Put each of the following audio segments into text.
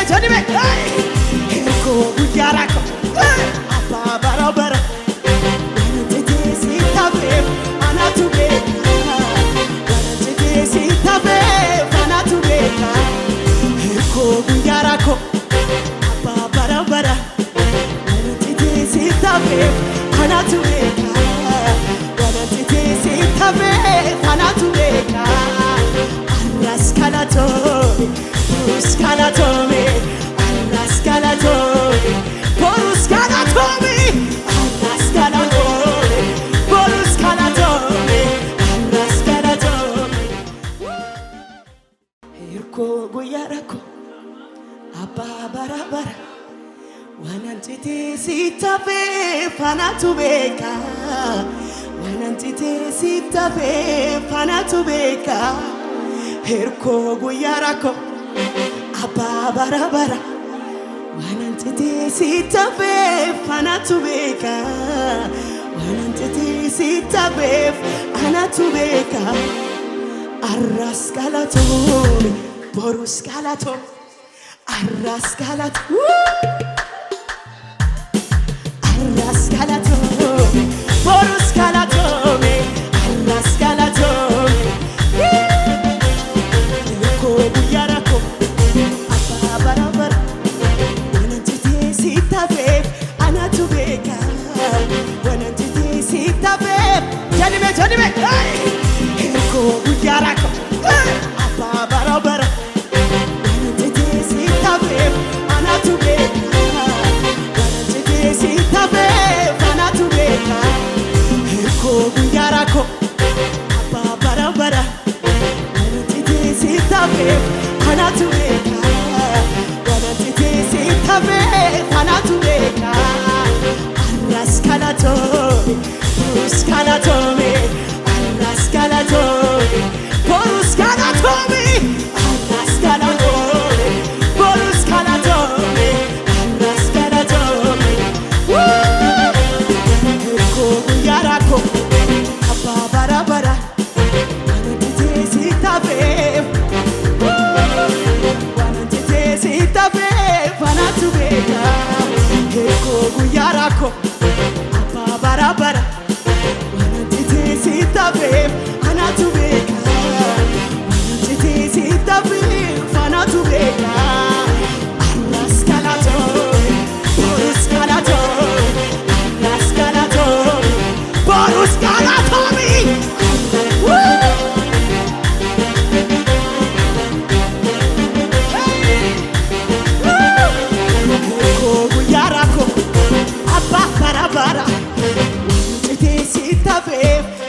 Janime, Eko Yarako, Abba Barabara, Sitabe, Anatubeka, Sitabe, Anatubeka, Eko Yarako, Abba Barabara, Sitabe, Anatubeka, Sitabe, Anatubeka, Rascalato. Scalatome, alla scalatome, porus scalatome, alla scalatome, porus scalatome, alla scalatome. Irko goyarako, abba barabara, wanantite sitabe fanatubeka, wanantite sitabe fanatubeka. Irko goyarako. Abba barabara, wanantete sitabe fanatubeka, wanantete sitabe fanatubeka, arrascalatome, poruscalatome, arrascalatome, arrascalatome, poruscalatome, arrascalatome. Janime, Eko Yarako, Abba Barabara, Sitabe, Anatubeka, Sitabe, Anatubeka, Eko Yarako, Abba Barabara, Sitabe, Anatubeka, Sitabe, Anatubeka, Rascalatome. Scalatome, alla scalatome, porus scalatome, alla scalatome, porus scalatome, alla scalatome. Eko Yarako, Abba Barabara, wanantite sitabe, wanantite sitabe, fanatubeka. Eko Yarako, Abba Barabara. Sitabe, Anatubeka, Sitabe, Fanatubeka, alla scalatore, porus scalatore, alla scalatore, porus scalatore. Eko Yarako, Abba Barabara, Sitabe.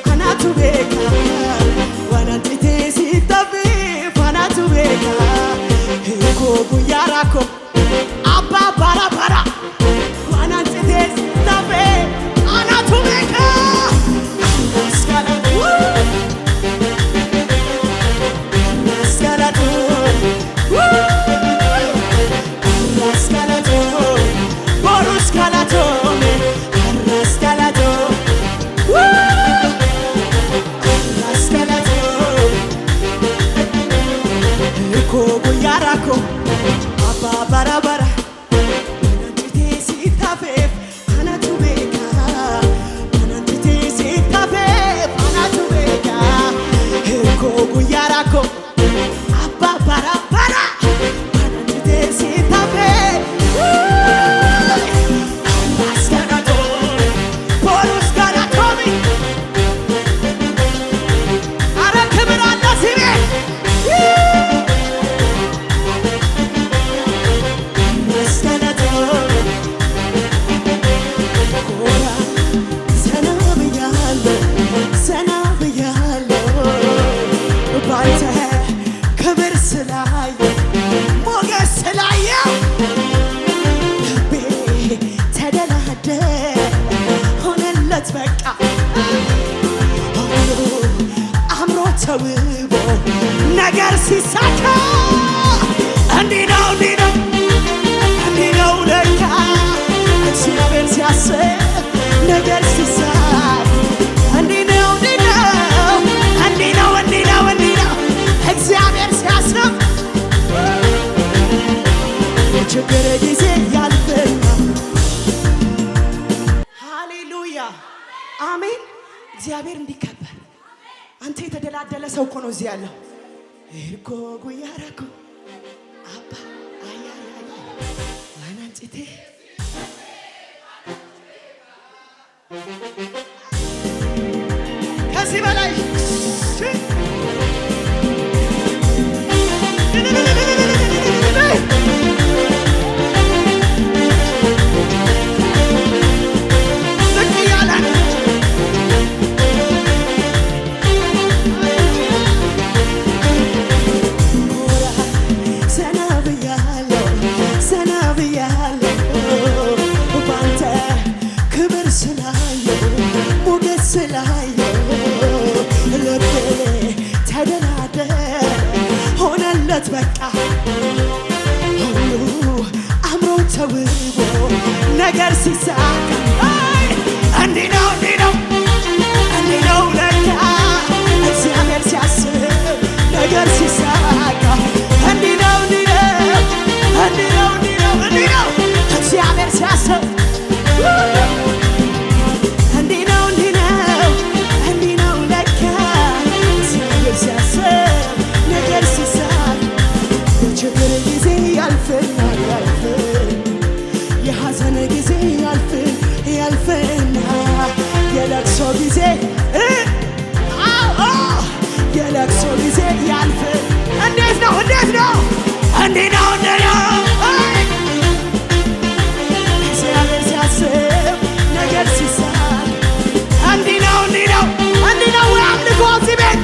Fanatubeka, wanantite sitabe, fanatubeka, Eko Yarako, Abba Barabara, wanantite sitabe, anatubeka, porus scalatome, Eko Yarako, Abba በችግር ጊዜ ያልፍና ሃሌሉያ አሜን። እግዚአብሔር እንዲከበር አንተ የተደላደለ ሰው እኮ ነው እዚህ ያለው እኮ ጉያራኩ አባ አያያያ ዋናንጭቴ ከዚህ በላይ በቃ ሁሉ አምሮ ተውቦ ነገር ሲሳካ እንዲህ ነው እንዲህ ነው እንዲህ ነው ለካ እግዚአብሔር ሲያስብ ነገር ሲሳካ እንዲህ ነው እንዲህ ነው እንዲህ ነው እንዲህ ነው እንዲህ ነው እግዚአብሔር ሲያስብ እንዲህ ነው እንዲህ ነው እንዲህ ነው ለካ እግዚአብሔር ሲያስብ ነገር ሲሳካ ችግር ጊዜ ያልፍና የሐዘን ጊዜ ያልፍና የለቅሶ ጊዜ የለቅሶ ጊዜ ያልፍ። እንዴት ነው እንዴት ነው እንዲህ ነው እንዲህ ነው እግዚአብሔር ሲያስብ ነገር ሲሳካ እንዲህ ነው እንዲህ ነው እንዲህ ነው አምልኮ እዚህ ቤት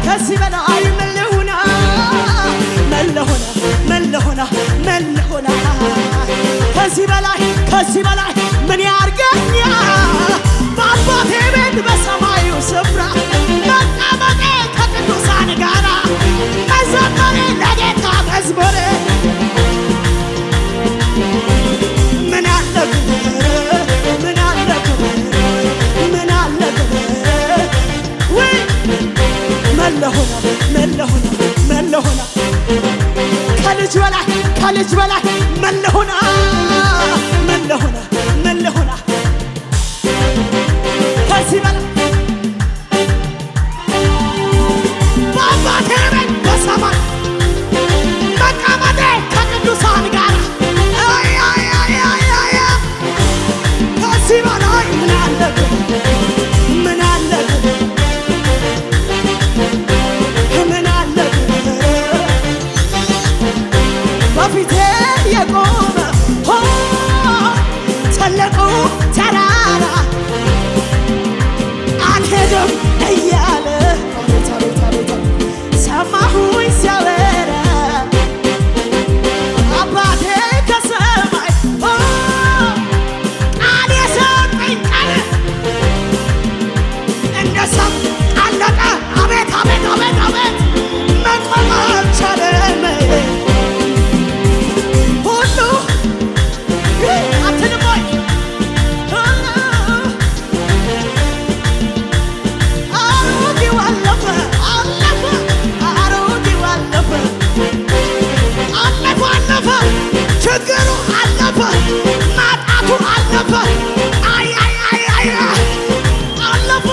ከዚህ በላይ ምን ልሁና ከዚህ በላይ ምን ያርገኛ በአባቴ ቤት በሰማዩ ስፍራ መቀመጤ ከቅዱሳን ጋራ መዘመሬ ለጌታ መዝሙሬ ምን አለ ምን አለ ምን አለ ወይ መለሆና ከልጅ በላይ መለሆና ከዚህ በላይ በአባቴ ቤት በሰማይ መቀመጤ ከቅዱሳን ጋር ከዚህ በላይ ምን አለ በፊቴ የቆመ ትልቁ ተራራ አልሄድም እያለ ሰማሁኝ ሲያወራ አባቴ ከሰማይ ቃል የሰጠኝ ቃል እንደ ሰም አለቀ። አቤት አቤት አቤት አቤት መቆም አልቻለም ችግሩ አለፈ ማጣቱ አለፈ አለፈ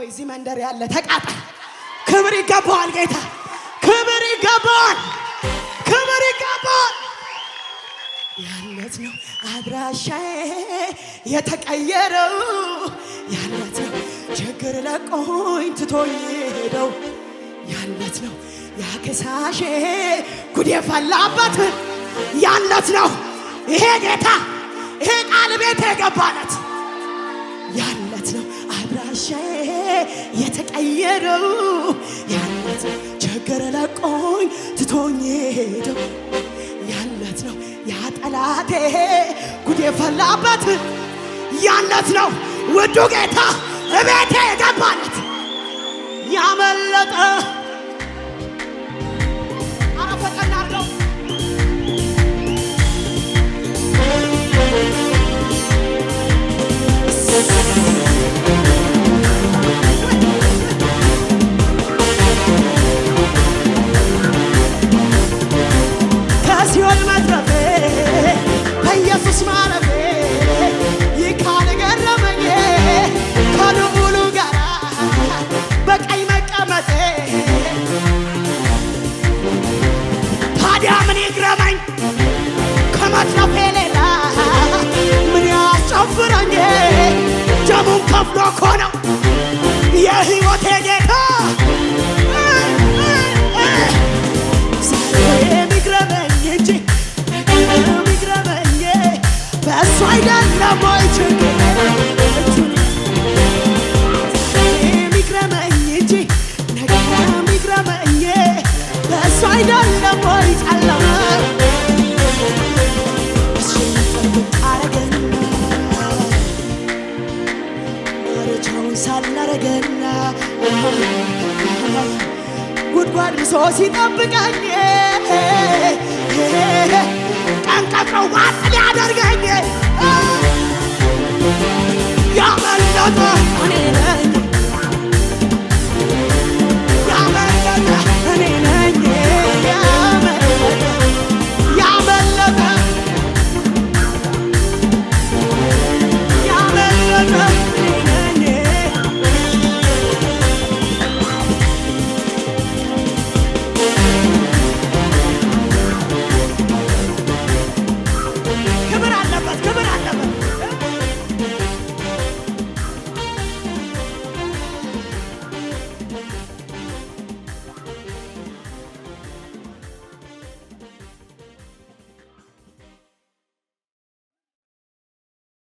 እዚህ መንደር ያለ ተቃጣይ ክብር ይገባዋል ጌታ ክብር ይገባዋል ክብር ይገባዋል። ያለት ነው አድራሻዬ የተቀየረው ያለት ነው ችግር ለቆኝ ትቶኝ ሄደው ያለት ነው ያከሳሼ ጉድ የፈላበት ያለት ነው ይሄ ጌታ ይሄ ቃል ቤት የገባለት ያለት ነው አድራሻዬ የተቀየረው ያለት ነው ችግር ለቆኝ ትቶኝ ሄደው ያለት ነው ያ ጠላቴ ጉድ የፈላበት ያለት ነው ውዱ ጌታ እቤቴ የገባለት ያመለጠ አረፈቀናለው ከሲኦል መትረፌ በኢየሱስ ማረፌ ይካል ገረመኝ ከልዑሉ ጋራ በቀኝ መቀመጤ ታዲያ ምን ይግረመኝ ከመትረፌ ሌላ ምን ያስጨፍረኝ ደሙን ከፍሎ እኮ ነው የሕይወቴ ጌታ የሚግረመኝ እንጂ የሚግረመኝ በእሱ አይደለም ወይ ችግር የሚግረመኝ እንጂ ነገር የሚግረመኝ በእሱ አይደለም ወይ ጨለማ ሳላረገና ጉድጓድ ብሶ ሲጠብቀኝ ቀን ቀጥሮ ዋጥ ሊያደርገኝ ያመለጠ እኔ